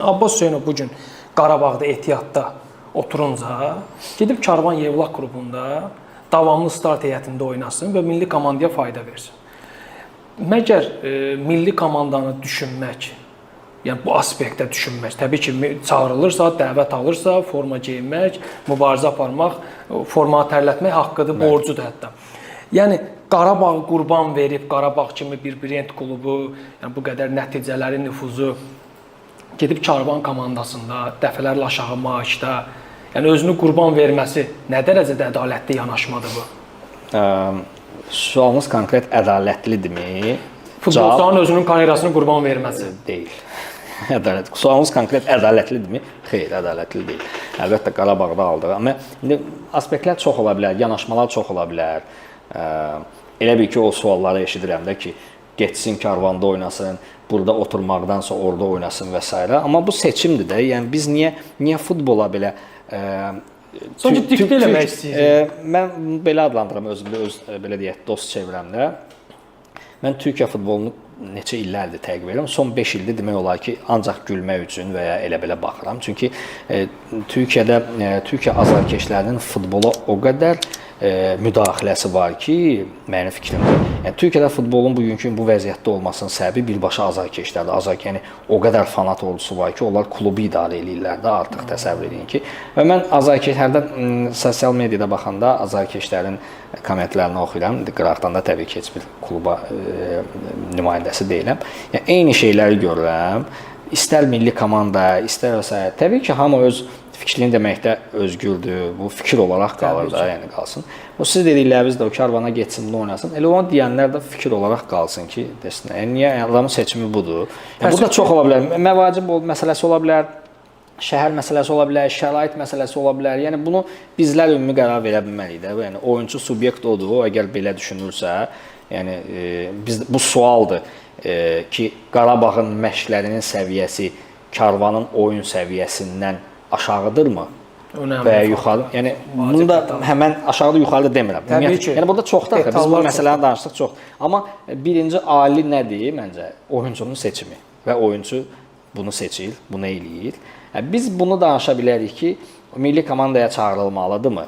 Abbas Hüseynov bugün Qarabağda ehtiyatda oturunca gedib Karvan Yevlax klubunda davamlı start heyətində oynasın və milli komandaya fayda versin. Məgər milli komandanı düşünmək, yəni bu aspektdə düşünmək, təbii ki, çağırılırsa, dəvət alırsa, forma geyinmək, mübarizə aparmaq, formanı tərlətmək haqqıdır, borcudur hətta. Yəni Qarabağı qurban verib, Qarabağ kimi bir brend klubu, yəni bu qədər nəticələri, nüfuzu gedib Karvan komandasında, dəfələrlə aşağı maaşda, yəni özünü qurban verməsi nə dərəcədə ədalətli yanaşmadır bu? Sualınız konkret ədalətlidirmi? Futbolçuların özünün karyerasını qurban verməsi. Deyil. Ədalət. Sualınız konkret ədalətlidirmi? Xeyr, ədalətli deyil. Əlbəttə Qarabağda aldıq. Amma indi aspektlər çox ola bilər, yanaşmalar çox ola bilər. Elə bil ki, o sualları eşidirəm də ki, getsin Karvanda oynasın, burada oturmaqdansa orada oynasın və s. Amma bu seçimdir də. Yəni biz niyə futbola belə Sadəcə diktə eləmək istəyirik. Mən belə adlandıram özümdə, belə deyək, dost çevrəmdə. Mən Türkiyə futbolunu neçə illərdir təqib edirəm. Son 5 ildir demək olar ki, ancaq gülmək üçün və ya elə-belə baxıram. Çünki Türkiyə azarkeşlərinin futbola o qədər müdaxiləsi var ki, mənim fikrimdə. Yəni Türkiyədə futbolun bugünkü bu vəziyyətdə olmasının səbəbi birbaşa azarkeşlərdir. Yəni o qədər fanat ordusu var ki, onlar klubu idarə edirlər də artıq təsəvvür edin ki. Və mən azarkeşlərdən sosial mediada baxanda azarkeşlərin kommentlərini oxuyuram. Qıraqdan da təbii ki, heç bir kluba nümayəndəsi deyiləm. Yəni eyni şeyləri görürəm. İstər milli komanda, istər və təbii ki, hamı öz fikrini deməkdə özgürdür. Bu fikir olaraq qalır da, yəni qalsın. O siz dedikləriniz də o Karvana getsin, bunu oynasın. Elə onu deyənlər də fikir olaraq qalsın ki, desin. Yəni niyə adamın seçimi budur? Yəni burada çox ola bilər. Məvacib məsələsi ola bilər, şəhər məsələsi ola bilər, şərait məsələsi ola bilər. Yəni bunu bizlər ümumi qərar verə bilməliyik də. Yəni oyunçu subyekt odur. O əgər belə düşünürsə, yəni biz bu sualdır ki, Qarabağın məşqlərinin səviyyəsi Karvanın oyun səviyyəsindən aşağıdırmı? Və ya yuxarı. Yəni bunu da həmən aşağıda yuxarıda demirəm. Yəni burada çoxdur. Biz bu məsələni danışdıq çox. Amma birinci ali nədir məncə? Oyuncunun seçimi və oyuncu bunu seçir, bunu eləyir. Biz bunu danışa bilərik ki, milli komandaya çağırılmalıdırmı?